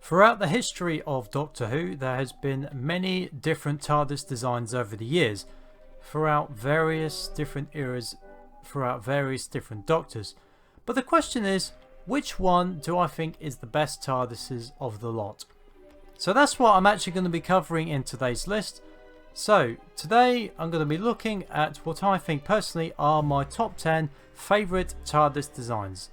Throughout the history of Doctor Who, there has been many different TARDIS designs over the years, throughout various different eras, throughout various different Doctors. But the question is, which one do I think is the best TARDISes of the lot? So that's what I'm actually going to be covering in today's list. So today I'm going to be looking at what I think personally are my top 10 favourite TARDIS designs.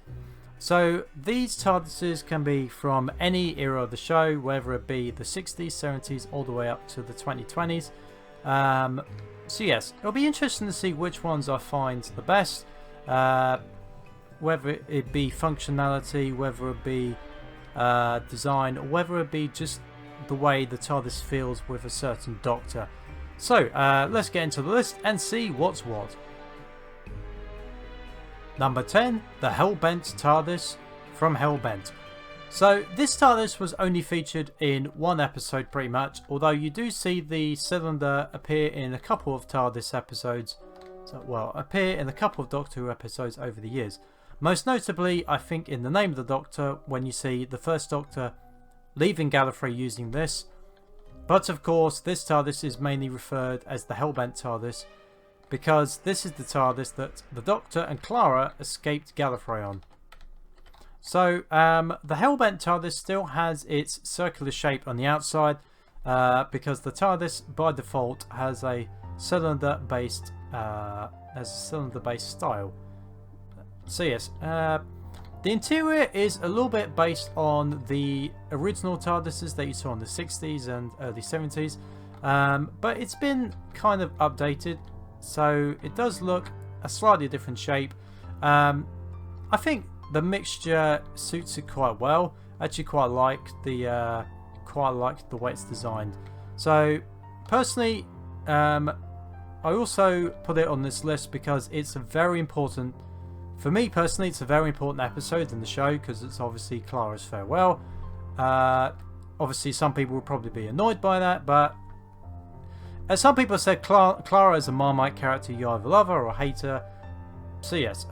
So these TARDISes can be from any era of the show, whether it be the 60s, 70s, all the way up to the 2020s. So yes, it'll be interesting to see which ones I find the best, whether it be functionality, whether it be design, or whether it be just the way the TARDIS feels with a certain Doctor. So let's get into the list and see what's what. Number 10, the Hellbent Tardis from Hellbent. So this TARDIS was only featured in one episode pretty much, although you do see the cylinder appear in a couple of TARDIS episodes, appear in a couple of Doctor Who episodes over the years. Most notably, I think in the Name of the Doctor, when you see the first Doctor leaving Gallifrey using this. But of course, this TARDIS is mainly referred as the Hellbent Tardis, because this is the TARDIS that the Doctor and Clara escaped Gallifrey on. So the Hellbent TARDIS still has its circular shape on the outside, because the TARDIS by default has a cylinder-based style. So yes, the interior is a little bit based on the original TARDISes that you saw in the 60s and early 70s, but it's been kind of updated. So it does look a slightly different shape. I think the mixture suits it quite well. I actually quite like the way it's designed. So personally, I also put it on this list because it's a very important, for me personally, it's a very important episode in the show because it's obviously Clara's farewell. Obviously some people will probably be annoyed by that, but as some people said, Clara is a Marmite character, you either love her or hate her. So yes,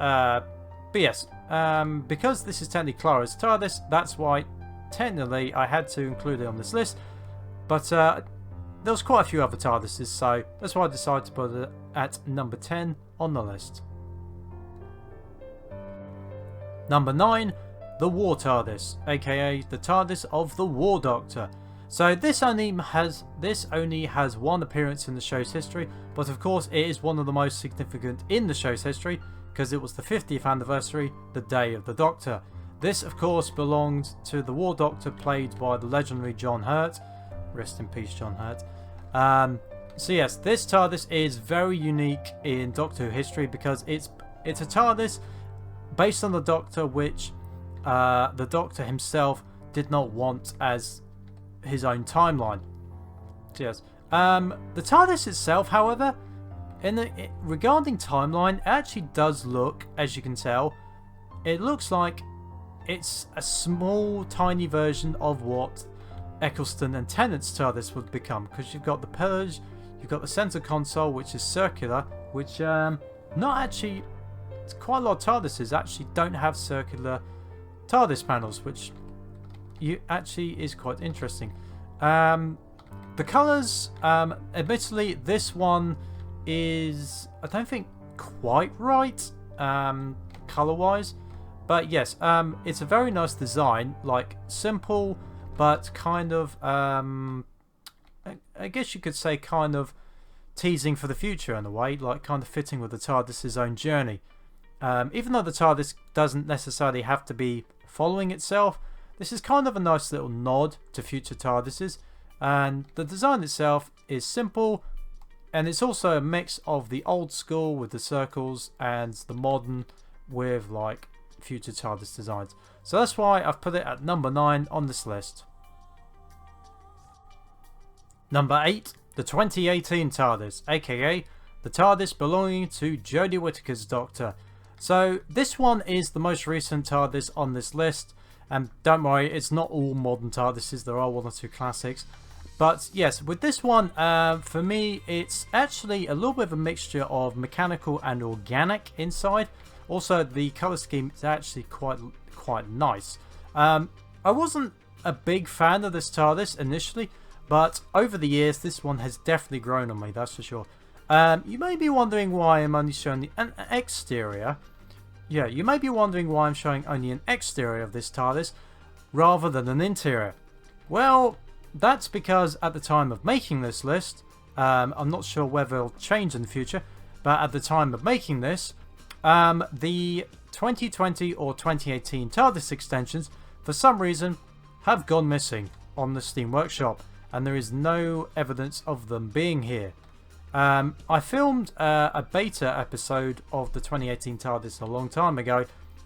because this is technically Clara's TARDIS, that's why technically I had to include it on this list. But there was quite a few other TARDISes, so that's why I decided to put it at number 10 on the list. Number 9, the War Tardis, aka the TARDIS of the War Doctor. So this only has one appearance in the show's history, but of course it is one of the most significant in the show's history because it was the 50th anniversary, the day of the Doctor. This of course belonged to the War Doctor played by the legendary John Hurt. Rest in peace, John Hurt. So yes, this TARDIS is very unique in Doctor Who history because it's a TARDIS based on the Doctor, which the Doctor himself did not want as his own timeline. So yes, the TARDIS itself, however, regarding timeline, it actually does look, as you can tell, it looks like it's a small, tiny version of what Eccleston and Tennant's TARDIS would become, because you've got the pillars, you've got the centre console, which is circular, which quite a lot of TARDISes actually don't have circular TARDIS panels, which actually is quite interesting. The colours, admittedly, this one is, I don't think, quite right colour-wise, but yes, it's a very nice design, like simple, but kind of, I guess you could say kind of teasing for the future in a way, like kind of fitting with the TARDIS's own journey. Even though the TARDIS doesn't necessarily have to be following itself, this is kind of a nice little nod to future TARDISes, and the design itself is simple, and it's also a mix of the old school with the circles and the modern with like future TARDIS designs. So that's why I've put it at number 9 on this list. Number 8, the 2018 TARDIS, aka the TARDIS belonging to Jodie Whittaker's Doctor. So this one is the most recent TARDIS on this list, and don't worry, it's not all modern TARDISes, there are one or two classics. But yes, with this one, for me, it's actually a little bit of a mixture of mechanical and organic inside. Also, the colour scheme is actually quite nice. I wasn't a big fan of this TARDIS initially, but over the years this one has definitely grown on me, that's for sure. You may be wondering why I'm only showing an exterior. Yeah, you may be wondering why I'm showing only an exterior of this TARDIS rather than an interior. Well, that's because at the time of making this list, I'm not sure whether it'll change in the future, but at the time of making this, the 2020 or 2018 TARDIS extensions, for some reason, have gone missing on the Steam Workshop, and there is no evidence of them being here. I filmed a beta episode of the 2018 TARDIS a long time ago,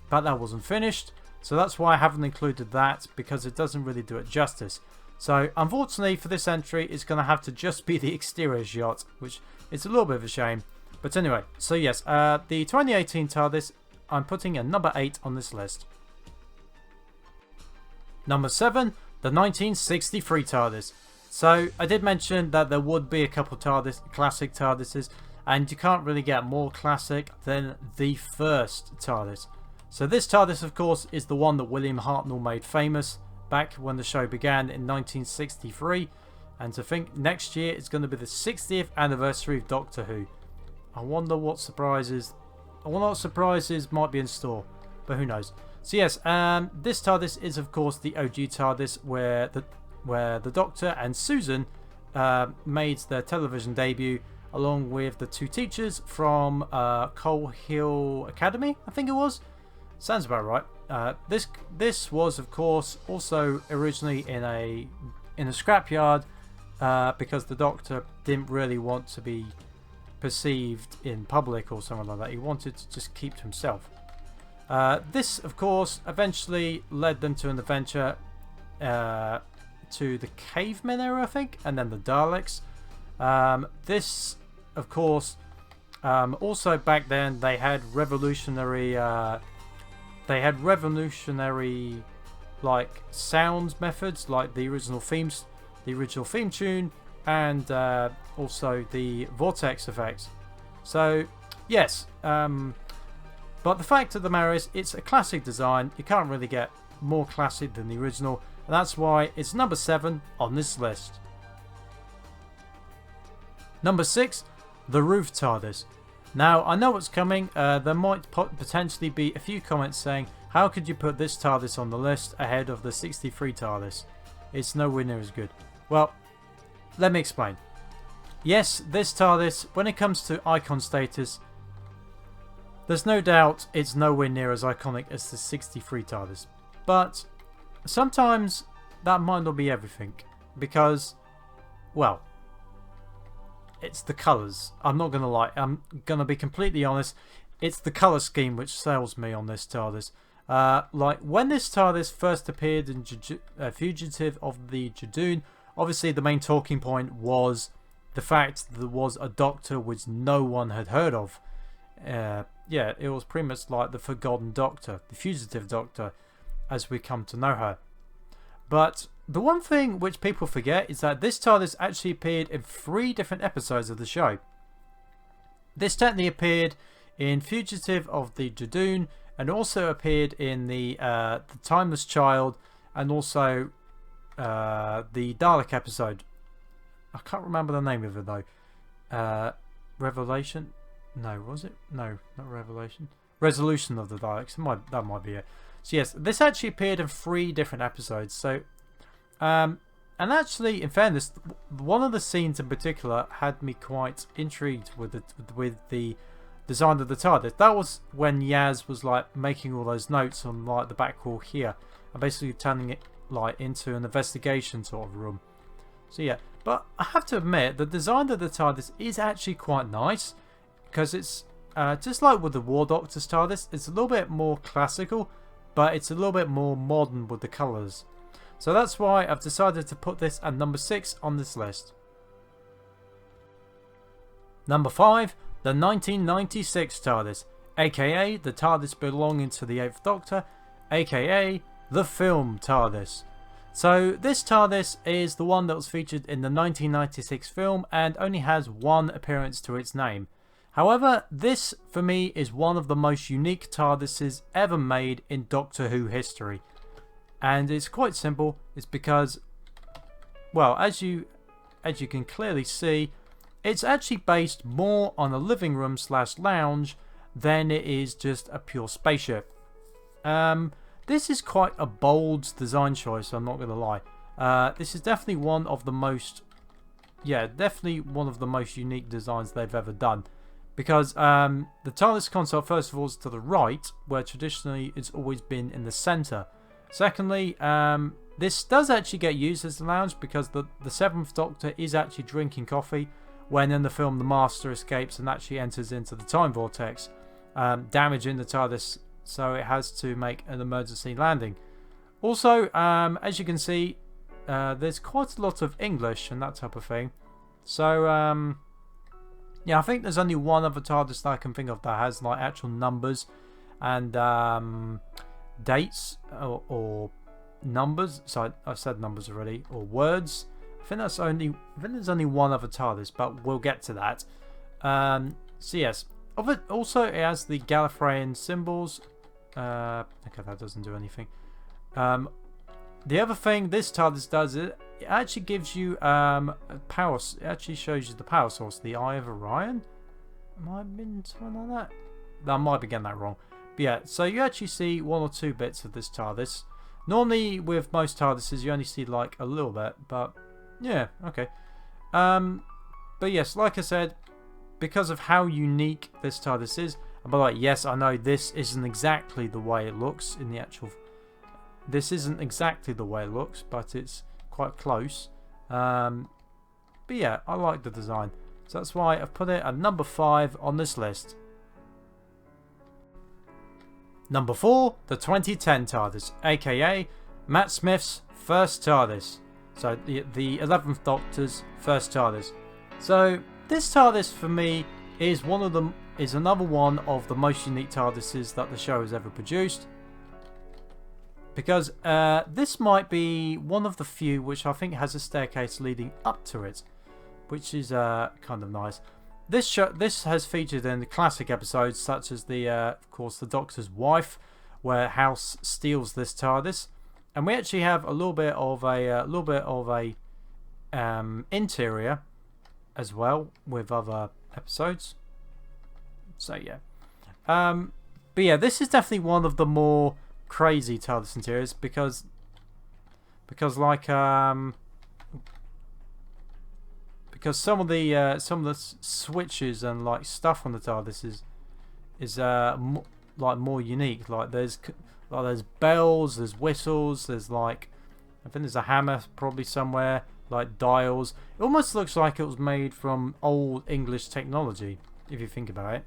but that wasn't finished, so that's why I haven't included that, because it doesn't really do it justice. So unfortunately for this entry, it's going to have to just be the exterior shot, which is a little bit of a shame. But anyway, so yes, the 2018 TARDIS, I'm putting a number 8 on this list. Number 7, the 1963 TARDIS. So I did mention that there would be a couple TARDIS, classic TARDISes, and you can't really get more classic than the first TARDIS. So this TARDIS, of course, is the one that William Hartnell made famous back when the show began in 1963, and to think next year it's going to be the 60th anniversary of Doctor Who. I wonder what surprises might be in store, but who knows. So yes, this TARDIS is of course the OG TARDIS where the Doctor and Susan made their television debut along with the two teachers from Coal Hill Academy, I think it was. Sounds about right. This was of course also originally in a scrapyard because the Doctor didn't really want to be perceived in public or something like that. He wanted to just keep to himself. This of course eventually led them to an adventure to the cavemen era, I think, and then the Daleks. This of course also back then they had revolutionary like sound methods, like the original theme tune, and also the vortex effects. So yes, but the fact of the matter is it's a classic design. You can't really get more classic than the original, and that's why it's number 7 on this list. Number 6, the Roof Tardis. Now I know what's coming. There might potentially be a few comments saying, how could you put this TARDIS on the list ahead of the 63 TARDIS? It's nowhere near as good. Well, let me explain. Yes, this TARDIS, when it comes to icon status, there's no doubt it's nowhere near as iconic as the 63 TARDIS. But sometimes that might not be everything, because, well, it's the colours. I'm not going to lie, I'm going to be completely honest, it's the colour scheme which sells me on this TARDIS. Like, when this TARDIS first appeared in Fugitive of the Judoon, obviously the main talking point was the fact that there was a Doctor which no one had heard of. Yeah, it was pretty much like the Forgotten Doctor, the Fugitive Doctor, as we come to know her. But the one thing which people forget is that this TARDIS actually appeared in 3 different episodes of the show. This technically appeared in Fugitive of the Judoon, and also appeared in the Timeless Child, and also the Dalek episode. I can't remember the name of it though. Revelation? No, was it? No, not Revelation. Resolution of the Daleks. That might be it. So yes, this actually appeared in 3 different episodes. So, and actually, in fairness, one of the scenes in particular had me quite intrigued with the design of the TARDIS. That was when Yaz was like making all those notes on like the back wall here, and basically turning it like into an investigation sort of room. So yeah, but I have to admit the design of the TARDIS is actually quite nice, because it's just like with the War Doctor's TARDIS, it's a little bit more classical, but it's a little bit more modern with the colours. So that's why I've decided to put this at number 6 on this list. Number 5, the 1996 TARDIS, aka the TARDIS belonging to the 8th Doctor, aka the film TARDIS. So this TARDIS is the one that was featured in the 1996 film and only has 1 appearance to its name. However, this for me is one of the most unique TARDISes ever made in Doctor Who history. And it's quite simple. It's because, well, as you can clearly see, it's actually based more on a living room / lounge than it is just a pure spaceship. This is quite a bold design choice, I'm not going to lie. This is definitely one of the most, definitely one of the most unique designs they've ever done. Because the TARDIS console, first of all, is to the right, where traditionally it's always been in the centre. Secondly, this does actually get used as the lounge because the 7th Doctor is actually drinking coffee when in the film the Master escapes and actually enters into the time vortex, damaging the TARDIS, so it has to make an emergency landing. Also, as you can see, there's quite a lot of English and that type of thing. So, yeah, I think there's only one other TARDIS that I can think of that has like actual numbers and dates or numbers. So I've said numbers already, or words. I think there's only one other TARDIS, but we'll get to that. So yes, also it has the Gallifreyan symbols. Okay, that doesn't do anything. The other thing this TARDIS does, it actually gives you power. It actually shows you the power source, the Eye of Orion. Am I been something like that? I might be getting that wrong. But yeah, so you actually see 1 or 2 bits of this TARDIS. Normally with most TARDISes you only see like a little bit, but yeah, okay. But yes, like I said, because of how unique this TARDIS is, but like, yes, I know this isn't exactly the way it looks in the actual. This isn't exactly the way it looks, but it's quite close. But yeah, I like the design, so that's why I've put it at number 5 on this list. Number 4, the 2010 TARDIS, aka Matt Smith's first TARDIS. So the 11th Doctor's first TARDIS. So this TARDIS for me is another one of the most unique TARDISes that the show has ever produced. Because this might be one of the few which I think has a staircase leading up to it, which is kind of nice. This has featured in the classic episodes such as of course, the Doctor's Wife, where House steals this TARDIS, and we actually have a little bit of a interior as well with other episodes. So yeah, but yeah, this is definitely one of the more crazy TARDIS interiors because like because some of the switches and like stuff on the TARDIS is like more unique. Like there's bells, there's whistles, there's like, I think there's a hammer probably somewhere, like dials. It almost looks like it was made from old English technology if you think about it.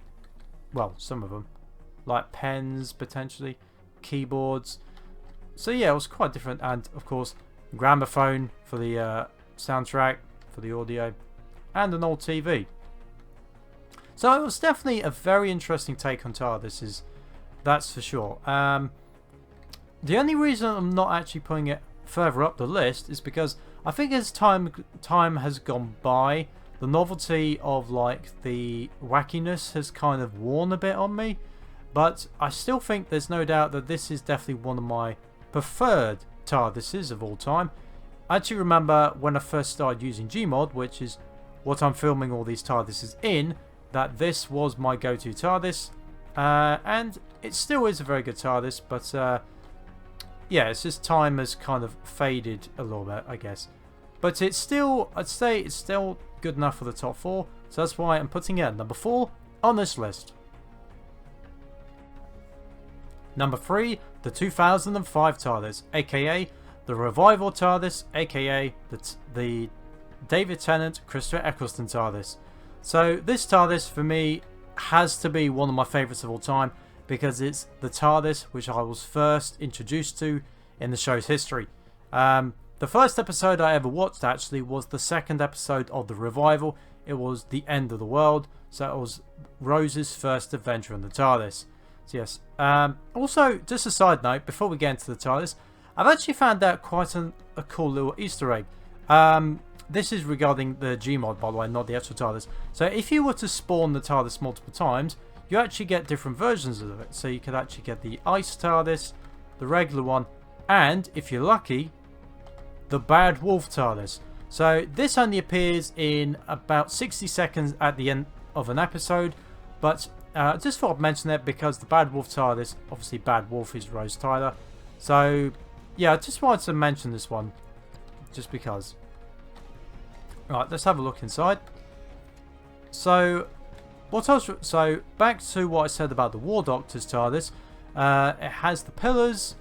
Well, some of them, like pens potentially, keyboards. So yeah, it was quite different, and of course gramophone for the soundtrack, for the audio, and an old TV. So it was definitely a very interesting take on TARDIS, that's for sure. The only reason I'm not actually putting it further up the list is because I think as time has gone by, the novelty of like the wackiness has kind of worn a bit on me. But I still think there's no doubt that this is definitely one of my preferred TARDISes of all time. I actually remember when I first started using Gmod, which is what I'm filming all these TARDISes in, that this was my go-to TARDIS. And it still is a very good TARDIS, but yeah, it's just time has kind of faded a little bit, I guess. But it's still, I'd say it's still good enough for the top 4, so that's why I'm putting it at number 4 on this list. Number 3, the 2005 TARDIS, aka the Revival TARDIS, aka the David Tennant, Christopher Eccleston TARDIS. So this TARDIS for me has to be one of my favourites of all time because it's the TARDIS which I was first introduced to in the show's history. The first episode I ever watched actually was the second episode of the Revival. It was The End of the World, so it was Rose's first adventure in the TARDIS. So yes. Also, just a side note, before we get into the TARDIS, I've actually found out quite a cool little Easter egg. This is regarding the Gmod, by the way, not the actual TARDIS. So if you were to spawn the TARDIS multiple times, you actually get different versions of it. So you could actually get the Ice TARDIS, the regular one, and if you're lucky, the Bad Wolf Tardis. So this only appears in about 60 seconds at the end of an episode, but I just thought I'd mention that because the Bad Wolf Tardis, obviously Bad Wolf is Rose Tyler. So yeah, I just wanted to mention this one, just because. Right, let's have a look inside. So back to what I said about the War Doctor's TARDIS. It has the pillars.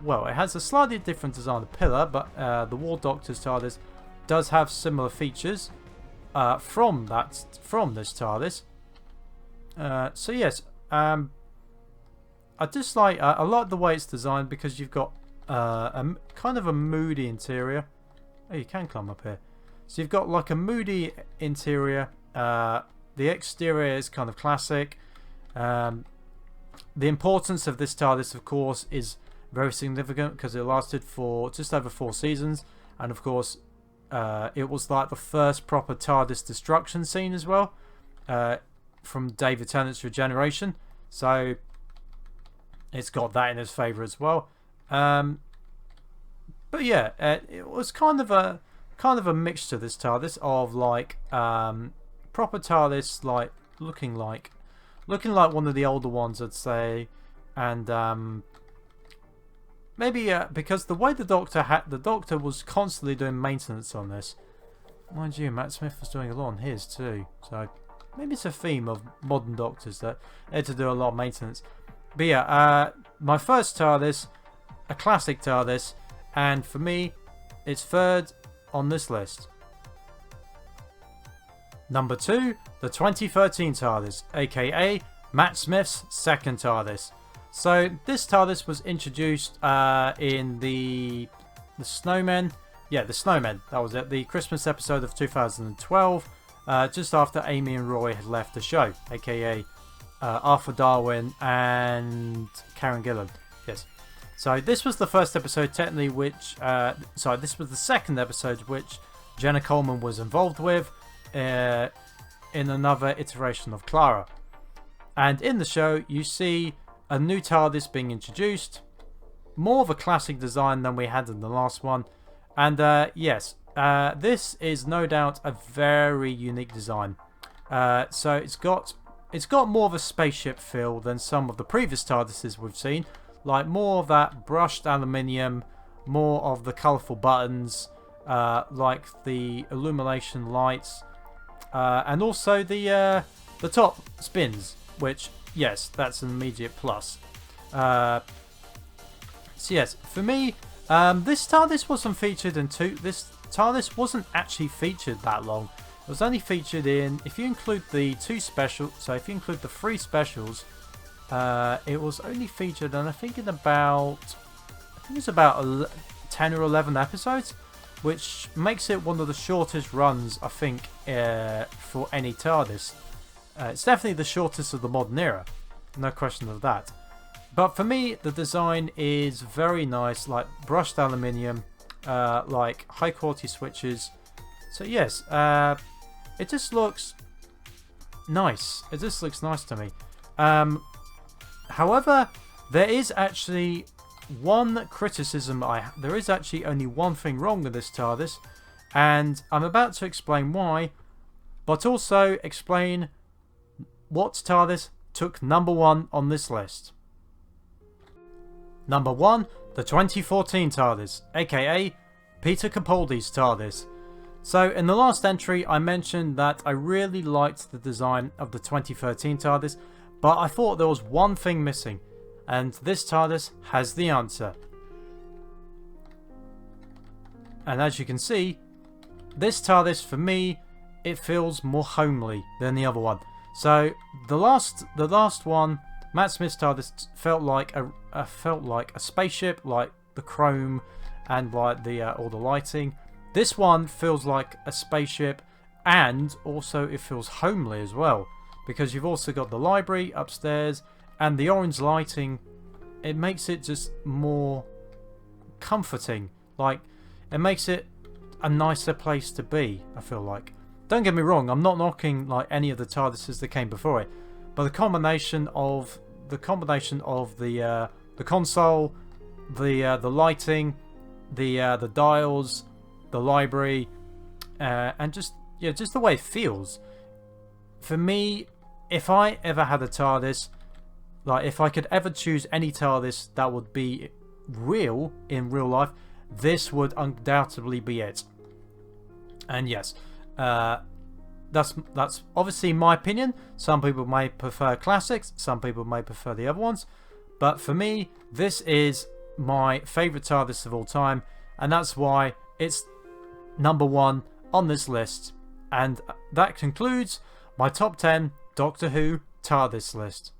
Well, it has a slightly different design of pillar, but the War Doctor's TARDIS does have similar features from this TARDIS. So yes, I like the way it's designed because you've got a kind of a moody interior. Oh, you can climb up here. So you've got like a moody interior. The exterior is kind of classic. The importance of this TARDIS, of course, is very significant because it lasted for just over 4 seasons, and of course, it was like the first proper TARDIS destruction scene as well, from David Tennant's Regeneration. So it's got that in its favour as well. But yeah, it was kind of a mixture, this TARDIS, of like proper TARDIS, like looking like one of the older ones, I'd say, and maybe because the way the Doctor was constantly doing maintenance on this. Mind you, Matt Smith was doing a lot on his too, so maybe it's a theme of modern Doctors that they had to do a lot of maintenance. But yeah, my first TARDIS, a classic TARDIS, and for me, it's third on this list. Number 2, the 2013 TARDIS, aka Matt Smith's second TARDIS. So this TARDIS was introduced in the Snowmen. Yeah, the Snowmen, that was it. The Christmas episode of 2012, just after Amy and Roy had left the show, aka Arthur Darwin and Karen Gillan. Yes. So this was the first episode technically which... this was the second episode which Jenna Coleman was involved with in another iteration of Clara. And in the show you see a new TARDIS being introduced. More of a classic design than we had in the last one. And yes, this is no doubt a very unique design. So it's got more of a spaceship feel than some of the previous TARDISes we've seen. Like more of that brushed aluminium, more of the colourful buttons, like the illumination lights, and also the top spins, which, yes, that's an immediate plus. So yes, for me, this TARDIS wasn't featured in this TARDIS wasn't actually featured that long. It was only featured in, if you include the 2 specials, so if you include the 3 specials, it was only featured, and I think it's about 10 or 11 episodes, which makes it one of the shortest runs, I think, for any TARDIS. It's definitely the shortest of the modern era, no question of that. But for me, the design is very nice, like brushed aluminium, like high quality switches. So yes, it just looks nice. It just looks nice to me. However, there is actually one criticism there is actually only one thing wrong with this TARDIS, and I'm about to explain why, but also explain what TARDIS took number 1 on this list. Number 1, the 2014 TARDIS, aka Peter Capaldi's TARDIS. So in the last entry I mentioned that I really liked the design of the 2013 TARDIS, but I thought there was one thing missing, and this TARDIS has the answer. And as you can see, this TARDIS for me, it feels more homely than the other one. So the last one, Matt Smith's TARDIS, felt like a spaceship, like the chrome and like the all the lighting. This one feels like a spaceship, and also it feels homely as well, because you've also got the library upstairs and the orange lighting. It makes it just more comforting. Like, it makes it a nicer place to be, I feel like. Don't get me wrong, I'm not knocking like any of the TARDISes that came before it, but the combination of the console, the lighting, the dials, the library, and just the way it feels. For me, if I ever had a TARDIS, like if I could ever choose any TARDIS that would be real in real life, this would undoubtedly be it. And yes, that's obviously my opinion. Some people may prefer classics, some people may prefer the other ones, but for me, this is my favourite TARDIS of all time, and that's why it's number 1 on this list. And that concludes my top 10 Doctor Who TARDIS list.